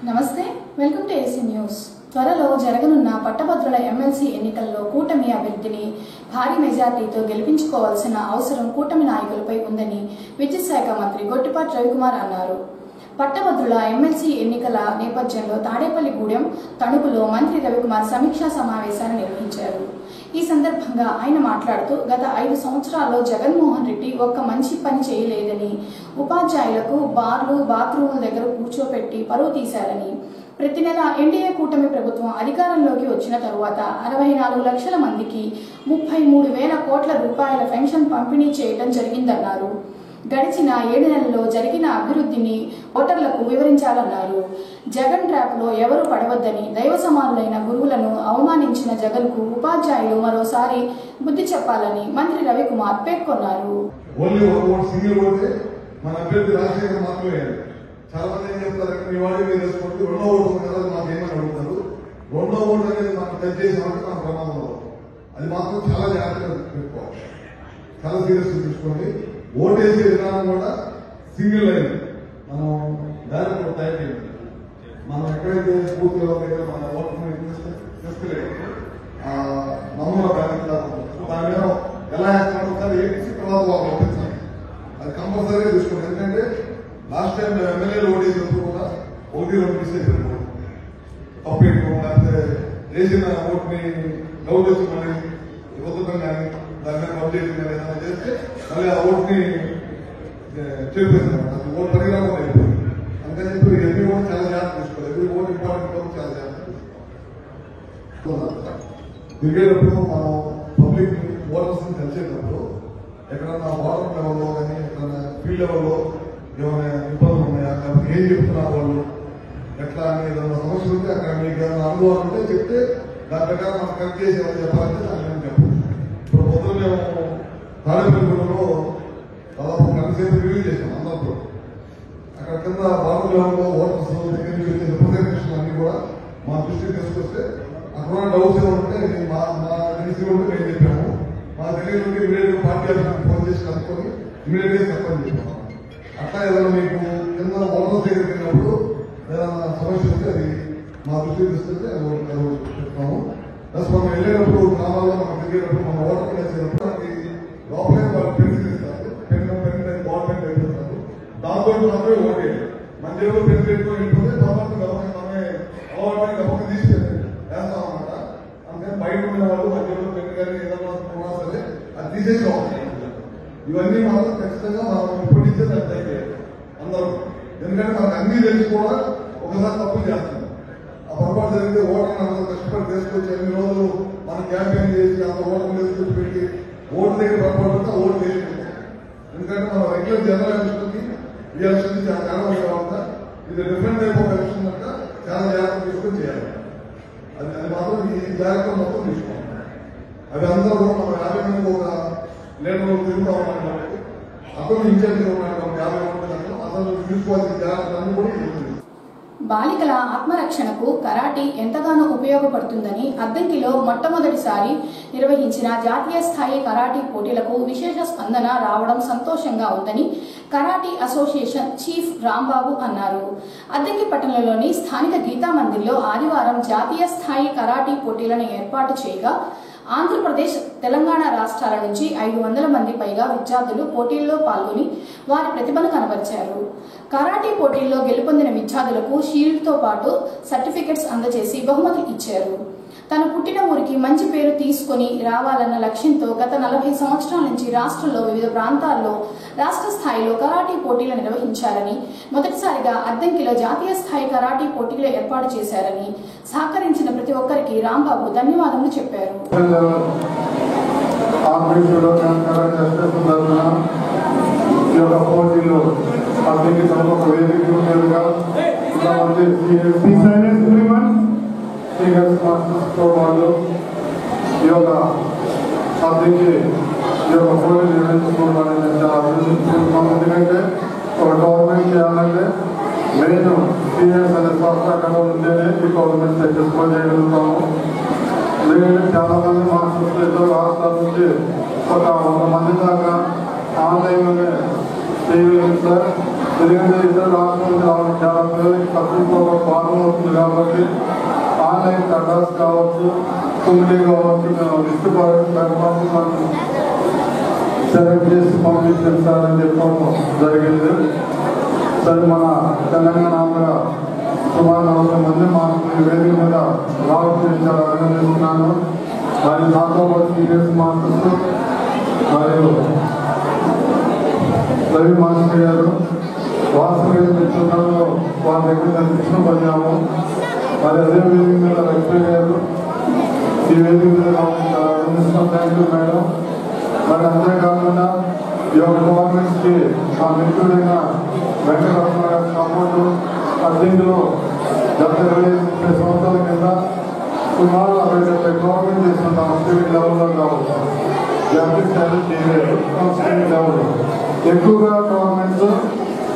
నమస్తే, welcome to AC news. త్వరలో జరగనున్న పట్టభద్రుల ఎమ్మెల్సీ ఎన్నికల్లో కూటమి అభ్యర్థిని భారీ మెజార్టీతో గెలిపించుకోవాల్సిన అవసరం కూటమి నాయకులపై ఉందని విద్యుత్ శాఖ మంత్రి గొట్టిపాటి రవికుమార్ అన్నారు. పట్టభద్రుల ఎమ్మెల్సీ ఎన్నికల నేపథ్యంలో తాడేపల్లిగూడెం, తణుకులో మంత్రి రవికుమార్ సమీక్షా సమావేశాన్ని నిర్వహించారు. ఈ సందర్భంగా ఆయన మాట్లాడుతూ, గత 5 సంవత్సరాల్లో జగన్మోహన్ రెడ్డి ఒక్క మంచి పని చేయలేదని, ఉపాధ్యాయులకు బార్లు, బాత్రూముల దగ్గర కూర్చోపెట్టి పరువు తీశారని, ప్రతి నెల ఎన్డీఏ కూటమి ప్రభుత్వం అధికారంలోకి వచ్చిన తరువాత 64 లక్షల మందికి 33,000 కోట్ల రూపాయల పెన్షన్ పంపిణీ చేయడం జరిగిందన్నారు. గడిచిన 7 నెలల్లో జరిగిన అభివృద్ధిని ఓటర్లకు వివరించాలన్నారు. జగన్ ట్రాప్లో ఎవరు పడవద్దని, దైవ సమానులైన గురువులను అవమానించిన జగన్కు ఉపాధ్యాయులు మరోసారి బుద్ధి చెప్పాలని మంత్రి రవికుమార్ పేర్కొన్నారు. చాలా మంది ఏం చెప్తారంటే మీ వాడి మీరు వేసుకోండి, రెండో ఓటు కదా మాకు ఏమని అడుగుతారు. రెండో ఓటు అనేది మాకు టచ్ చేసామంటే మన ప్రమాదంలో అది మాత్రం చాలా జాగ్రత్తగా పెట్టుకోవాలి, చాలా సీరియస్ తీసుకోండి. ఓటు వేసే విధానం కూడా సింగిల్ లైన్, మనం డైరెక్ట్ టైప్ చేయండి. మనం ఎక్కడైతే బూత్ లెవెల్ దగ్గర మన ఓటు తీసుకెళ్ళి నమూనా బ్యాలెన్స్ దాని మీద ఎలా వేస్తామో ఒకసారి వేసి తర్వాత వాళ్ళు పంపించాలి. అది కంపల్సరీగా తీసుకోండి. ఎందుకంటే లాస్ట్ టైం ఎమ్మెల్యేలు ఓటేసినప్పుడు కూడా 1-2 మిస్టేక్ తప్పేయడం, లేకపోతే వేసిన ఓటుని డౌట్ వచ్చి మళ్ళీ ఇవ్వడం కానీ దాని మీద అప్డేట్ కానీ ఏదైనా చేస్తే మళ్ళీ ఆ ఓటుని చెప్పేసారు. అది ఓటు పరిగణలో అయిపోయింది. అందుకని చెప్పి ఎన్ని ఓటు చాలా జాగ్రత్త తీసుకోవాలి. ఎవ్రీ ఓటు ఇంపార్టెంట్ ఓటు చాలా జాగ్రత్త తీసుకోవాలి. తిరిగేటప్పుడు మనం పబ్లిక్ ఓటర్స్ ని కలిసేటప్పుడు ఎక్కడన్నా వాటర్ లెవెల్లో కానీ ఎక్కడన్నా ఫీల్డ్ లెవెల్లో ఏమైనా ఇబ్బందులు ఉన్నాయా, లేకపోతే ఏం చెప్తున్నారు వాళ్ళు, ఎట్లా అని ఏదైనా సమస్యలు ఉంటే అక్కడ మీకు ఏమైనా అనుభవాలు ఉంటే చెప్తే దాని ప్రకారం మనం కరెక్ట్ చేసి ఏమైనా చెప్పాలంటే దాన్ని నేను చెప్పు. ఇప్పుడు పొద్దున మేము తాడేపల్లిగూడెంలో దాదాపు గంటసేపు రివ్యూ చేసాం అందరితో. అక్కడ కింద వాటర్ లెవెల్లో ఓటర్స్ దగ్గర నుంచి వచ్చే రిప్రజెంటేషన్ అన్ని కూడా మా దృష్టికి తీసుకొస్తే అక్కడ డౌట్స్ ఏమంటే మా తెలిసి ఉంటే మేము చెప్పాము. మా తెలియదు నుండి ఇమీడియట్ పార్టీ ఆఫీస్కి ఫోన్ చేసి కనుక్కొని ఇమీడియట్ గా చెప్పని చెప్పాము. అట్లా ఏదైనా మీకు కింద ఓటర్స్ దగ్గరికి వెళ్ళినప్పుడు ఏదైనా సమస్య ఉంటే అది మా దృష్టికి తీసుకొస్తే అది చెప్తాము. ప్లస్ మనం వెళ్ళేటప్పుడు గ్రామాల్లో మనం తిరిగేటప్పుడు మన ఓటర్ వేసేటప్పుడు మనకి లోపలే వాళ్ళు పెన్సిల్ ఇస్తారు. పెన్ గవర్నమెంట్ అయిపోతారు. దాంతో మాత్రమే ఓటేయాలి. మన జేబులో పెన్సిల్ ఎక్కువ వెళ్ళిపోతే తర్వాత మనమే అలవాటు గమకం తీసుకెళ్ళి వేస్తామన్నమాట. అందుకని బయట ఉన్న వాళ్ళు మన జేబులో పెన్ కానీ ఏదైనా ఉన్నా సరే అది తీసేసి రావాలి. ఇవన్నీ మనం ఖచ్చితంగా మనం ఇప్పుడు ఇచ్చే దాన్ని అందరూ, ఎందుకంటే మనకు అన్ని తెలిసి కూడా ఒకసారి తప్పులు చేస్తున్నాం. ఆ పొరపాటు జరిగితే ఓటర్ అందరూ కష్టపడి తీసుకొచ్చి ఎన్ని రోజులు మనం క్యాంపెయిన్ చేసి అంత ఓటర్లు తీసుకొచ్చి పెట్టి ఓటు దగ్గర పొరపాటు ఓటు వేసుకుంటాం. ఎందుకంటే మనం రెగ్యులర్ జనరల్ ఎలక్షన్కి ఈ ఎలక్షన్ చాలా కారణం కాకుండా ఇది డిఫరెంట్ టైప్ ఆఫ్ ఎలక్షన్ కనుక చాలా జాగ్రత్త తీసుకొని చేయాలి. అది మాత్రం ఈ జాగ్రత్త మొత్తం తీసుకోవాలి. అవి అందరూ మనం 50 మందికి ఒక లీడర్లు తిరుగుతా ఉన్నాం కాబట్టి అతను ఇన్ఛార్జిగా ఉన్నాడు కాబట్టి 50 మంది అతను తీసుకోవాల్సిన జాగ్రత్తలన్నీ కూడా ఉంటుంది. బాలికల ఆత్మరక్షణకు కరాటీ ఎంతగానో ఉపయోగపడుతుందని అద్దంకిలో మొట్టమొదటిసారి నిర్వహించిన జాతీయ స్థాయి కరాటీ పోటీలకు విశేష స్పందన రావడం సంతోషంగా ఉందని కరాటీ అసోసియేషన్ చీఫ్ రాంబాబు అన్నారు. అద్దంకి పట్టణంలోని స్థానిక గీతా మందిర్లో ఆదివారం జాతీయ స్థాయి కరాటీ పోటీలను ఏర్పాటు చేయగా ఆంధ్రప్రదేశ్, తెలంగాణ రాష్ట్రాల నుంచి 500 మంది పైగా విద్యార్థులు పోటీల్లో పాల్గొని వారి ప్రతిభను కనబరిచారు. కరాటీ పోటీల్లో గెలుపొందిన విద్యార్థులకు షీల్డ్తో పాటు సర్టిఫికెట్స్ అందజేసి బహుమతులు ఇచ్చారు. తను పుట్టిన ఊరికి మంచి పేరు తీసుకొని రావాలన్న లక్ష్యంతో గత 40 సంవత్సరాల నుంచి రాష్ట్రంలో వివిధ ప్రాంతాల్లో రాష్ట్ర స్థాయిలో కరాటీ పోటీలు నిర్వహించారని, మొదటిసారిగా అద్దంకిలో జాతీయ స్థాయి కరాటీ పోటీలు ఏర్పాటు చేశారని, సహకరించిన ప్రతి ఒక్కరికి రాంబాబు ధన్యవాదాలు చెప్పారు. వాళ్ళు ఈ యొక్క అద్దెకి ఈ యొక్క పోటీ నిర్వహించుకోవడం అనేది చాలా అభివృద్ధి. ఎందుకంటే ఒక గవర్నమెంట్ చేయాలంటే మెయిన్ సీనియర్స్ అనే సంస్థ అక్కడ ఉంటేనే ఈ గవర్నమెంట్ సక్సెస్ఫుల్ చేయగలుగుతాము. ఎందుకంటే చాలా మంది మాస్టర్స్ ఇతర రాష్ట్రాల నుంచి ఒక 100 మంది దాకా ఆన్లైన్లోనే చేయగలుగుతారు. ఎందుకంటే ఇతర రాష్ట్రాలకు రావడం చాలా పిల్లలకి తక్కువ ఫారం అవుతుంది కాబట్టి ఆన్లైన్ కటాస్ కావచ్చు, తుమ్మిడి కావచ్చు, మేము లిస్ట్ ప్లాట్ఫామ్ మనం సెలెక్ట్ చేసి పంపించాలని చెప్పడం జరిగింది. సరే, మన తెలంగాణ సుమారు 40 మంది మాకు వేదిక మీద రావడం చాలా అభినందిస్తున్నాను. మరి నాతో పాటు సీనియర్స్ మాస్టర్స్ మరియు రవి మాస్టర్ గారు వాస్తవ మిత్రులలో వారి దగ్గర శిక్షణ పొందాము. మరి అదే వేదిక మీద లక్ష్మి గారు ఈ వేదిక మీద రావడం చాలా అభినందిస్తున్నాం. Thank you madam. మరి అంతేకాకుండా ఈ యొక్క గవర్నమెంట్కి ఆ మిత్రుడైన వెంకటరత్న గారి సపోర్టు దీంట్లో గత 20 సంవత్సరాల కింద సుమారు 60 గవర్నమెంట్ చేస్తున్నాం. స్టేట్ లెవెల్లో కావచ్చు, జాతీయ స్థాయిలో చేయలేదు. స్టేట్ లెవెల్ ఎక్కువగా గవర్నమెంట్స్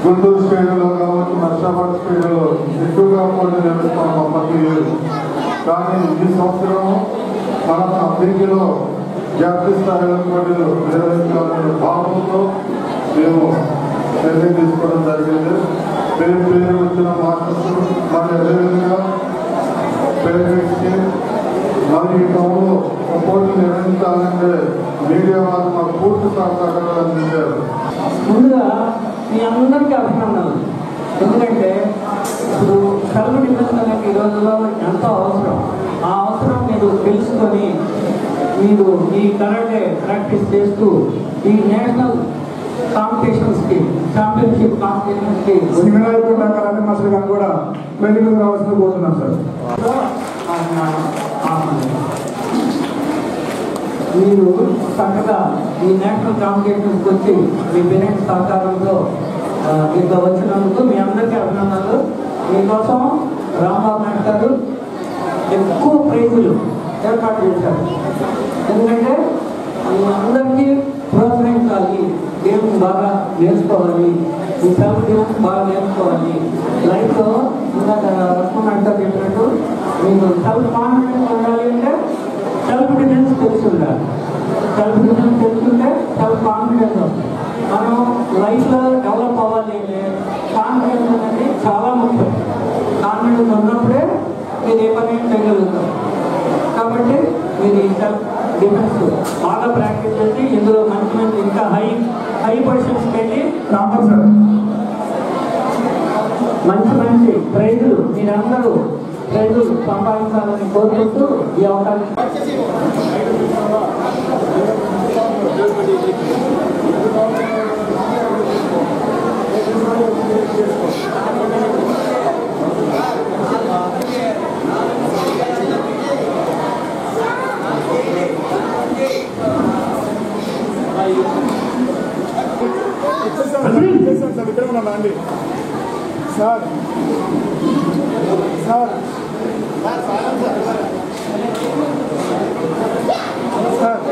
గుంటూరు స్టేడియంలో కావచ్చు, నర్సాబాద్ స్టేడియంలో ఎక్కువగా పోటీ నిర్వహిస్తున్నాం ప్రతి ఇయర్. కానీ ఈ సంవత్సరం మనం అభివృద్ధిలో జాతీయ స్థాయిలో పోటీలు నిర్వహించాలనే భావంతో మేము నిర్ణయం తీసుకోవడం జరిగింది. పేరు వచ్చిన మాస్టర్స్ మరి అదేవిధంగా పేరెంట్స్కి మరి ఈ టౌన్లో పోటీ నిర్వహించాలంటే మీడియా వారు మాకు పూర్తి సహకారాలు అందించారు. ముందుగా మీ అందరికీ అభినందనలు. ఎందుకంటే ఇప్పుడు సెలవు నిబంధనలు ఈ రోజుల్లో ఎంతో అవసరం. ఆ అవసరం మీరు తెలుసుకొని మీరు ఈ కరాటే ప్రాక్టీస్ చేస్తూ ఈ నేషనల్ కాంపిటీషన్స్కి, ఛాంపియన్షిప్ కాంపిటీషన్స్కి కరాటే మాస్టర్ గారు కూడా వెలుగు రావాల్సింది కోరుతున్నాం సార్. మీరు చక్కగా ఈ నేషనల్ కాంపిటీషన్స్కి వచ్చి మీ పేరెంట్స్ సహకారంతో ఇంకా వచ్చినందుకు మీ అందరికీ అభినందనలు. మీకోసం రాంబాబు నాయుడు గారు ఎక్కువ ప్రైజులు ఏర్పాటు చేశారు. ఎందుకంటే అందరికీ ప్రోత్సహించాలి, గేమ్ బాగా నేర్చుకోవాలి, ఈ సెల్ఫ్ డిఫెన్స్ బాగా నేర్చుకోవాలి. లైఫ్లో ఇందాక లక్ష్మణ్ గారు చెప్పినట్టు మీకు సెల్ఫ్ కాన్ఫిడెన్స్ ఉండాలి అంటే సెల్ఫ్ డిఫెన్స్ తెలిసి ఉండాలి. సెల్ఫ్ డిఫెన్స్ తెలుసుకుంటే సెల్ఫ్ కాన్ఫిడెన్స్ వస్తుంది. మనం లైఫ్లో డెవలప్ అవ్వాలి అంటే కాన్ఫిడెన్స్ అనేది చాలా ముఖ్యం. కాన్ఫిడెన్స్ ఉన్నప్పుడే మీరు ఏ పని చేయగలుగుతారు. కాబట్టి మీరు ఈ సెల్ఫ్ డిఫెన్స్ బాగా ప్రాక్టీస్ చేసి ఇందులో మంచి ఇంకా హై పొజిషన్స్కి వెళ్ళి మంచి ప్రైజులు మీరందరూ ప్రైజులు సంపాదించాలని కోరుకుంటూ ఈ అవకాశం సార్ ఇక్కడ ఉన్నా అండి సార్ సార్ సార్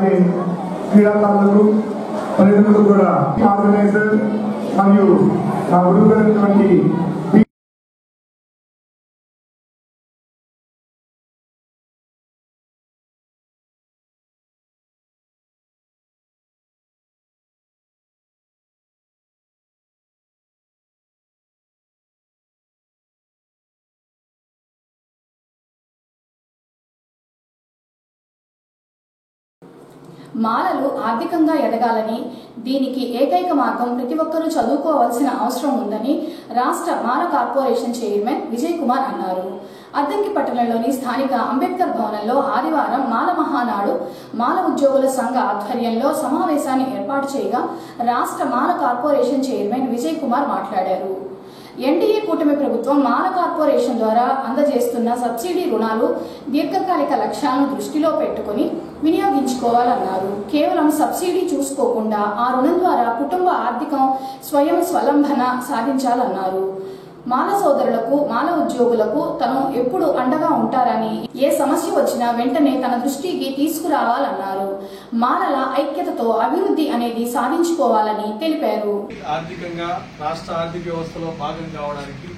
అలాగే క్రీడాకారులకు ప్రజలకు కూడా ఆర్గనైజర్ మరియు నా గురువులైనటువంటి మాలలు ఆర్థికంగా ఎదగాలని, దీనికి ఏకైక మార్గం ప్రతి ఒక్కరూ చదువుకోవాల్సిన అవసరం ఉందని రాష్ట్ర మాల కార్పొరేషన్ చైర్మన్ విజయ్ కుమార్ అన్నారు. అద్దంకి పట్టణంలోని స్థానిక అంబేద్కర్ భవనంలో ఆదివారం మాల మహానాడు మాల ఉద్యోగుల సంఘ ఆధ్వర్యంలో సమావేశాన్ని ఏర్పాటు చేయగా రాష్ట్ర మాల కార్పొరేషన్ చైర్మన్ విజయ్ కుమార్ మాట్లాడారు. ఎన్డీఏ కూటమి ప్రభుత్వం మాల కార్పొరేషన్ ద్వారా అందజేస్తున్న సబ్సిడీ రుణాలు దీర్ఘకాలిక లక్ష్యాలను దృష్టిలో పెట్టుకుని వినియోగించుకోవాలన్నారు. కేవలం సబ్సిడీ చూసుకోకుండా ఆ రుణం ద్వారా కుటుంబ ఆర్థిక స్వయం స్వలంబన సాధించాలన్నారు. మాల సోదరులకు, మాల ఉద్యోగులకు తను ఎప్పుడు అండగా ఉంటారని, ఏ సమస్య వచ్చినా వెంటనే తన దృష్టికి తీసుకురావాలన్నారు. మాలల ఐక్యతతో అభివృద్ధి అనేది సాధించుకోవాలని తెలిపారు. ఆర్థికంగా రాష్ట్ర ఆర్థిక వ్యవస్థలో భాగం కావడానికి,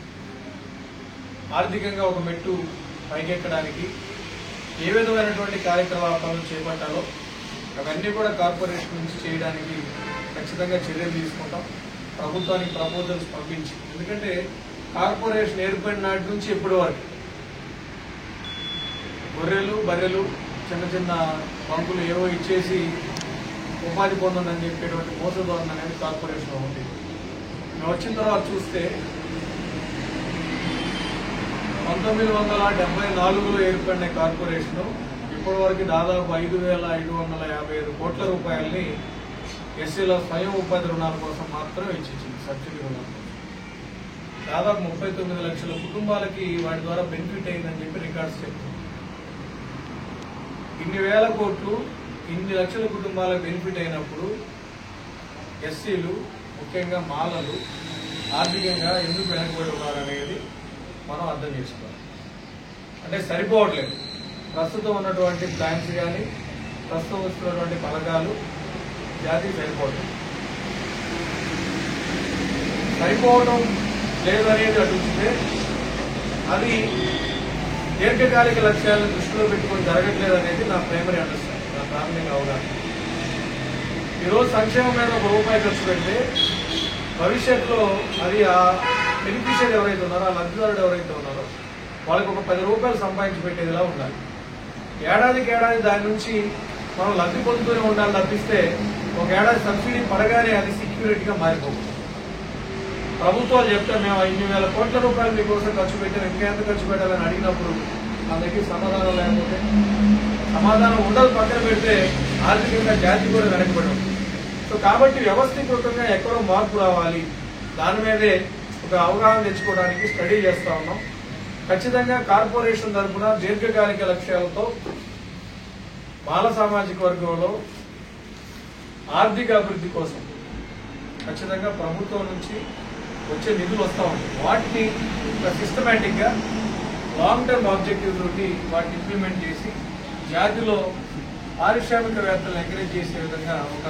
ఆర్థికంగా ఒక మెట్టు పైకెక్కడానికి ఏ విధమైనటువంటి కార్యకలాపాలను చేపట్టాలో అవన్నీ కూడా కార్పొరేషన్ నుంచి చేయడానికి ఖచ్చితంగా చర్యలు తీసుకుంటాం. ప్రభుత్వానికి ప్రపోజల్స్ పంపించి, ఎందుకంటే కార్పొరేషన్ ఏర్పడిన నాటి నుంచి ఇప్పటి వరకు గొర్రెలు బర్రెలు చిన్న చిన్న బంకులు ఏవో ఇచ్చేసి ఉపాధి పొందందని చెప్పేటువంటి మోసధోరణ అనేది కార్పొరేషన్లో ఉంది. మేము వచ్చిన తర్వాత చూస్తే 1974లో ఏర్పడిన కార్పొరేషన్ ఇప్పటి వరకు దాదాపు 5,557 కోట్ల రూపాయలని ఎస్సీల స్వయం ఉపాధి రుణాల కోసం మాత్రమే ఇచ్చింది. సబ్సిడీ రుణాలు దాదాపు 39 లక్షల కుటుంబాలకి వాటి ద్వారా బెనిఫిట్ అయిందని చెప్పి రికార్డ్స్ చెప్తుంది. ఇన్ని వేల కోట్లు ఇన్ని లక్షల కుటుంబాలకు బెనిఫిట్ అయినప్పుడు ఎస్సీలు, ముఖ్యంగా మాలలు ఆర్థికంగా ఎందుకు వెనకబడి ఉన్నారనేది మనం అర్థం చేసుకోవాలి. అంటే సరిపోవట్లేదు. ప్రస్తుతం ఉన్నటువంటి ప్లాన్స్ కానీ, ప్రస్తుతం వస్తున్నటువంటి పథకాలు జాతికి సరిపోవడం లేదనేది అడుగుతుంటే అది దీర్ఘకాలిక లక్ష్యాలను దృష్టిలో పెట్టుకొని జరగట్లేదు అనేది నా ప్రైమరీ అండర్స్టాండింగ్, నా ప్రాథమిక అవగాహన. ఈరోజు సంక్షేమం మీద ₹1 ఖర్చు పెడితే భవిష్యత్తులో అది ఆ బెనిఫిషియరీ ఎవరైతే ఉన్నారో, ఆ లబ్ధిదారుడు ఎవరైతే ఉన్నారో వాళ్ళకి ఒక ₹10 సంపాదించి పెట్టేదిలా ఉండాలి. ఏడాదికి ఏడాది దాని నుంచి మనం లబ్ధి పొందుతూనే ఉండాలి తప్పిస్తే ఒక ఏడాది సబ్సిడీ పడగానే అది సెక్యూరిటీగా మారిపోతుంది. ప్రభుత్వాలు చెప్తే మేము 5,000 కోట్ల రూపాయలు మీకోసం ఖర్చు పెట్టాం, ఇంకెంత ఖర్చు పెట్టాలని అడిగినప్పుడు నా దగ్గర సమాధానం లేకపోతే, సమాధానం ఉండదు పక్కన పెడితే ఆర్థికంగా జాతి కూడా వెనకబడి ఉంటుంది. సో కాబట్టి వ్యవస్థీకృతంగా ఎక్కడో మార్పు రావాలి, దాని మీదే ఒక అవగాహన తెచ్చుకోవడానికి స్టడీ చేస్తా ఉన్నాం. ఖచ్చితంగా కార్పొరేషన్ తరఫున దీర్ఘకాలిక లక్ష్యాలతో బాల సామాజిక వర్గంలో ఆర్థిక అభివృద్ధి కోసం ఖచ్చితంగా ప్రభుత్వం నుంచి వచ్చే నిధులు వస్తూ ఉంటాయి. వాటిని ఒక సిస్టమేటిక్ గా లాంగ్ టర్మ్ ఆబ్జెక్టివ్ తోటి వాటిని ఇంప్లిమెంట్ చేసి జాతిలో పారిశ్రామికవేత్తలు ఎంకరేజ్ చేసే విధంగా ఒక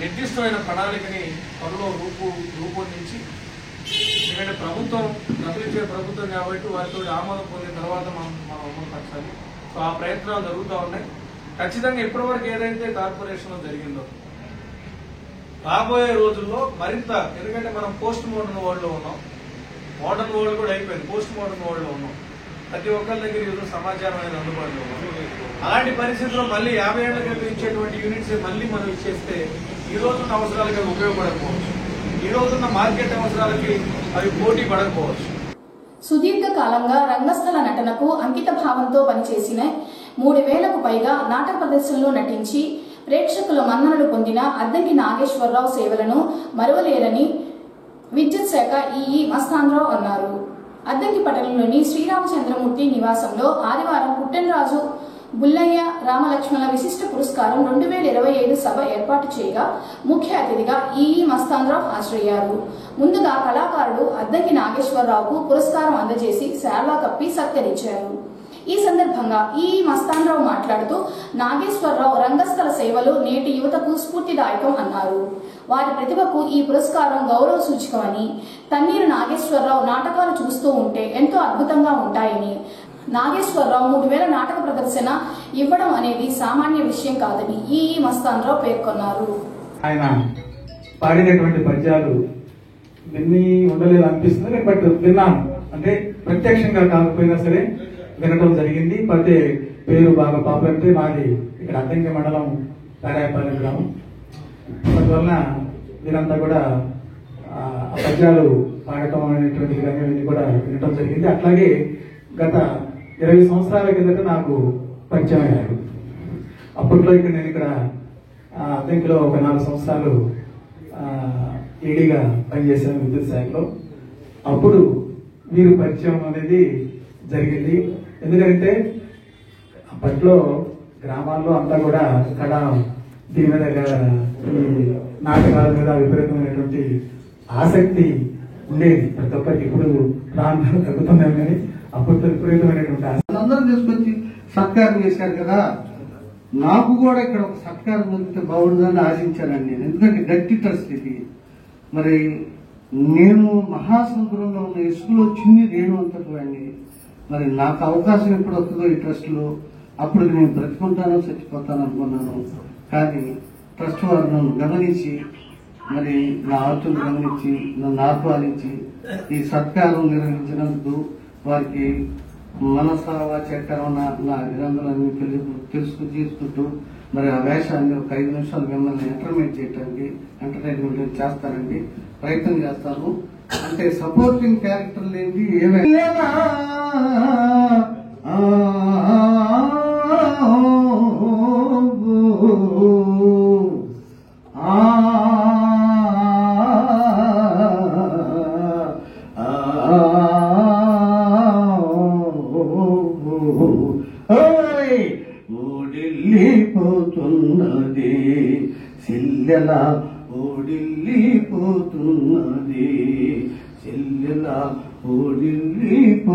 నిర్దిష్టమైన ప్రణాళికని త్వరలో రూపొందించి, ఎందుకంటే ప్రభుత్వం డబ్బులు ఇచ్చే ప్రభుత్వం కాబట్టి వారితో ఆమోదం పొందిన తర్వాత మనం అమలు పరచాలి. సో ఆ ప్రయత్నాలు జరుగుతూ ఉన్నాయి. ఖచ్చితంగా ఇప్పటివరకు ఏదైతే కార్పొరేషన్లో జరిగిందో రాబోయే రోజుల్లో మరింత, ఎందుకంటే మనం పోస్ట్ మోడర్న్ వరల్డ్ లో ఉన్నాం, మోడర్న్ వరల్డ్ కూడా అయిపోయింది, పోస్ట్ మోడర్న్ వరల్డ్ లో ఉన్నాం. ప్రతి ఒక్కరి దగ్గర ఈరోజు సమాచారం అనేది అందుబాటులో ఉంది. అలాంటి పరిస్థితుల్లో మళ్ళీ 50 ఏళ్ల క్రితం ఇచ్చేటువంటి యూనిట్స్ మళ్ళీ మనం ఇచ్చేస్తే ఈ రోజున్న అవసరాలకి అవి ఉపయోగపడకపోవచ్చు, ఈ రోజున్న మార్కెట్ అవసరాలకి అవి పోటీ పడకపోవచ్చు. సుదీర్ఘకాలంగా రంగస్థల నటనకు అంకిత భావంతో పనిచేసిన 3,000కు పైగా నాటక ప్రదర్శనలో నటించి ప్రేక్షకుల మన్ననలు పొందిన అద్దంకి నాగేశ్వరరావు సేవలను మరువలేరని విద్యుత్ శాఖ ఈఈ మస్తాన్రావు అన్నారు. అద్దంకి పట్టణంలోని శ్రీరామచంద్రమూర్తి నివాసంలో ఆదివారం పుట్టెనరాజు బుల్లయ్య రామలక్ష్మణ విశిష్ట పురస్కారం 2025 సభ ఏర్పాటు చేయగా ముఖ్య అతిథిగా ఈఈ మస్తాన్రావు హాజరయ్యారు. ముందుగా కళాకారుడు అద్దంకి నాగేశ్వరరావుకు పురస్కారం అందజేసి శాల్వా కప్పి సత్కరించారు. ఈ సందర్భంగా ఈ మస్తాన్రావు మాట్లాడుతూ నాగేశ్వరరావు రంగస్థల సేవలు నేటి యువతకు స్ఫూర్తిదాయకం అన్నారు. వారి ప్రతిభకు ఈ పురస్కారం గౌరవ సూచకమని, తన్నీరు నాగేశ్వరరావు నాటకాలు చూస్తూ ఉంటే ఎంతో అద్భుతంగా ఉంటాయని, నాగేశ్వరరావు 3000 నాటక ప్రదర్శన ఇవ్వడం అనేది సామాన్య విషయం కాదని ఈ మస్తాన్రావు పేర్కొన్నారు. ఆయన పాడినటువంటి పద్యాలు విన్ని ఉండలేదు అనిపిస్తుంది, బట్ విన్నాను. అంటే ప్రత్యక్షంగా కాకపోయినా సరే వినడం జరిగింది. పదే పేరు బాగా పాపులంటే మాది ఇక్కడ అద్దంకి మండలం పేరాయపాలెం గ్రామం. అందువలన వీరంతా కూడా ఆ పద్యాలు పాడటం అనేటువంటిది కానీ కూడా వినటం జరిగింది. అట్లాగే గత 20 సంవత్సరాల కిందట నాకు పరిచయం అయ్యారు. అప్పట్లో నేను ఇక్కడ అద్దంకిలో ఒక 4 సంవత్సరాలు ఏడీగా పనిచేశాను విద్యుత్ శాఖలో. అప్పుడు వీరు పరిచయం అనేది జరిగింది. ఎందుకంటే అప్పట్లో గ్రామాల్లో అంతా కూడా కళ దీని మీద ఈ నాటకాల మీద విపరీతమైనటువంటి ఆసక్తి ఉండేది ప్రతి ఒక్కరికి. ఇప్పుడు ప్రాంతాలు తగ్గుతున్నాయి కానీ అప్పట్లో విపరీతమైనటువంటి ఆసక్తి. అందరం తీసుకొచ్చి సత్కారం చేశారు కదా, నాకు కూడా ఇక్కడ ఒక సత్కారం దొరికితే బాగుంటుందని ఆశించానండి నేను. ఎందుకంటే గట్టి ట్రస్ట్ ఇది. మరి నేను మహాసముద్రంలో ఉన్న ఇసుకలో చిన్ని రేణు అంతటి. మరి నాకు అవకాశం ఎప్పుడు వస్తుందో ఈ ట్రస్ట్లో అప్పుడు నేను బ్రతుకుంటానో చచ్చిపోతాను అనుకున్నాను. కానీ ట్రస్ట్ వారు నన్ను గమనించి, మరి నా ఆర్తులు గమనించి నన్ను ఆహ్వానించి ఈ సత్కారం నిర్వహించినందుకు వారికి మనసా వాచకరణ నా అభినందనలు తీసుకుంటూ మరి ఆ వేషాన్ని ఒక 5 నిమిషాలు మిమ్మల్ని ఎంటర్టైన్మెంట్ చేస్తానండి, ప్రయత్నం చేస్తాను. అంటే సపోర్టింగ్ క్యారెక్టర్లు ఏంటి ఏమైనా ఓడిల్లిపోతున్నది సిల్లెల, ఓడిల్లిపోతున్నది సిల్లెల, ఓడిల్లిపోతున్నది.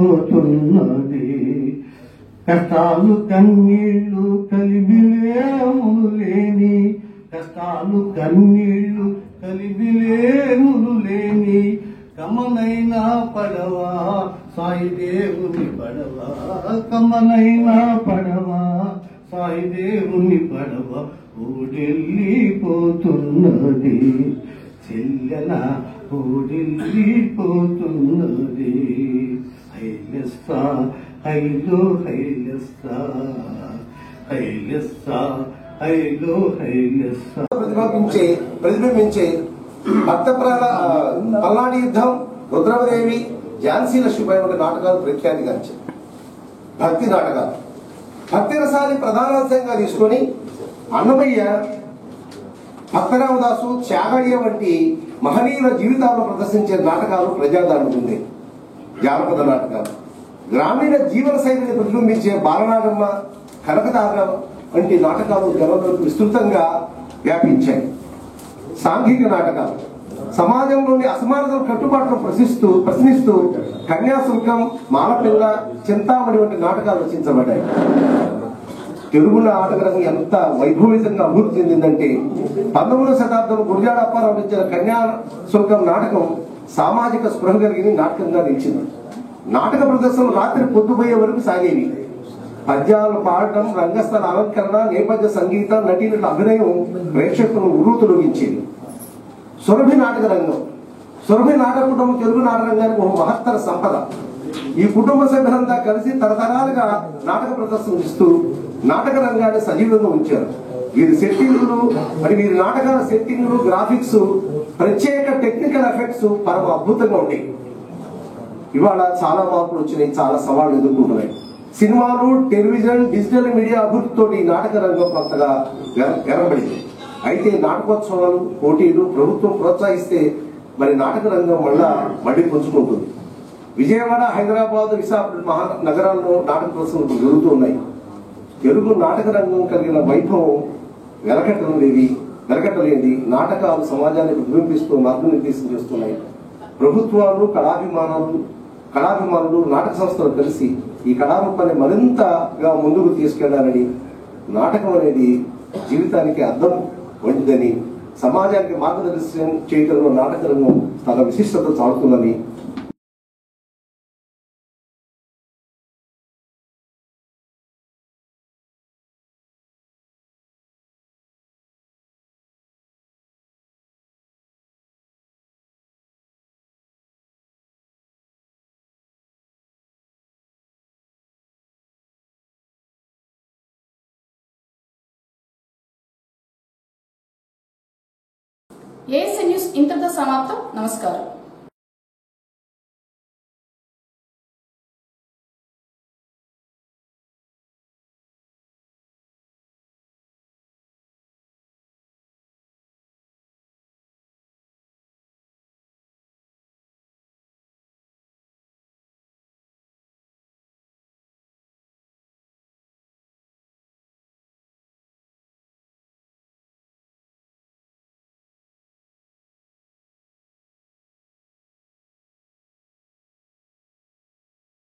కష్టాలు కన్నీళ్లు కలిబిలేములు లేని, కష్టాలు కన్నీళ్లు కలిబిలేములు లేని కమనైనా పడవా సాయిదేవుని పడవా, కమనైనా పడవా సాయిదేవుని పడవ, ఓడెళ్ళిపోతున్నది చెల్లెల, ఓడెళ్ళిపోతున్నది. హైలెస్సా హైలో హైలెస్సా, హైలెస్సా హైలో హైలెస్సా. ప్రతిబింబించే భక్త పల్నాడు యుద్ధం, రుద్రమదేవి, ఝాన్సీ లక్ష్మీబాయి వంటి నాటకాలు ప్రఖ్యాతిగాంచాయి. భక్తి నాటకాలు భక్తి రసాన్ని ప్రధానాంశంగా తీసుకొని అన్నమయ్య, భక్తరామదాసు, త్యాగయ్య వంటి మహనీయుల జీవితాలను ప్రదర్శించే నాటకాలు ప్రజాదారుణుంది. జానపద నాటకాలు గ్రామీణ జీవన శైలిని ప్రతిబింబించే బాలనాగమ్మ, కనకదాగ వంటి నాటకాలు జనంలోకి విస్తృతంగా వ్యాపించాయి. సాంఘిక నాటకాలు సమాజంలోని అసమానతల కట్టుబాట్లను ప్రశ్నిస్తూ కన్యాశుల్కం, మాలపిల్ల, చింతామణి వంటి నాటకాలు రచించబడ్డాయి. తెలుగు నాటకరంగం ఎంత వైభవితంగా అభివృద్ధి చెందిందంటే 19వ శతాబ్దం గురజాడ అప్పారావు రచించిన కన్యాశుల్కం నాటకం సామాజిక స్పృహ కలిగిన నాటకంగా నిలిచింది. నాటక ప్రదర్శనలు రాత్రి పొద్దుపోయే వరకు సాగేవి. పద్యాలు పాడటం, రంగస్థల అలంకరణ, నేపథ్య సంగీతం, నటీనటుల అభినయం ప్రేక్షకులను ఉర్రూతొలగించేది. సురభి నాటక రంగం, సురభి నాటక కుటుంబం తెలుగు నాటక రంగానికి ఒక మహత్తర సంపద. ఈ కుటుంబ సభ్యులంతా కలిసి తరతరాలుగా నాటక ప్రదర్శనలు ఇస్తూ నాటక రంగాన్ని సజీవంగా ఉంచారు. వీరి సెట్టింగ్లు వీరి నాటకాల సెట్టింగ్లు, గ్రాఫిక్స్, ప్రత్యేక టెక్నికల్ ఎఫెక్ట్స్ పరమ అద్భుతంగా ఉండేవి. ఇవాళ చాలా మార్పులు వచ్చినాయి, చాలా సవాళ్లు ఎదుర్కొంటున్నాయి. సినిమాలు, టెలివిజన్, డిజిటల్ మీడియా అభివృద్ధితో ఈ నాటక రంగం కొంతగా వెరబడింది. అయితే నాటకోత్సవాలు, పోటీలు ప్రభుత్వం ప్రోత్సహిస్తే మరి నాటక రంగం మళ్ళీ పుంజుకుంటుంది. విజయవాడ, హైదరాబాద్, విశాఖపట్నం మహానగరాల్లో నాటక ప్రదర్శనలు జరుగుతూ ఉన్నాయి. తెలుగు నాటక రంగం కలిగిన వైభవం వెలకట్టలేని నాటకాలు సమాజాన్ని ప్రతిబింబిస్తూ మార్గనిర్దేశం చేస్తున్నాయి. ప్రభుత్వాలు, కళాభిమానాలు కళాభిమానులు నాటక సంస్థలు కలిసి ఈ కళారూపాన్ని మరింతగా ముందుకు తీసుకెళ్లాలని, నాటకం అనేది జీవితానికి అర్థం వంటిదని, సమాజానికి మార్గదర్శనం చేయడంలో నాటక రంగం తన విశిష్టత చాటుతుందని ఏఎస్ఎన్ న్యూస్ ఇంతటితో సమాప్తం. నమస్కారం.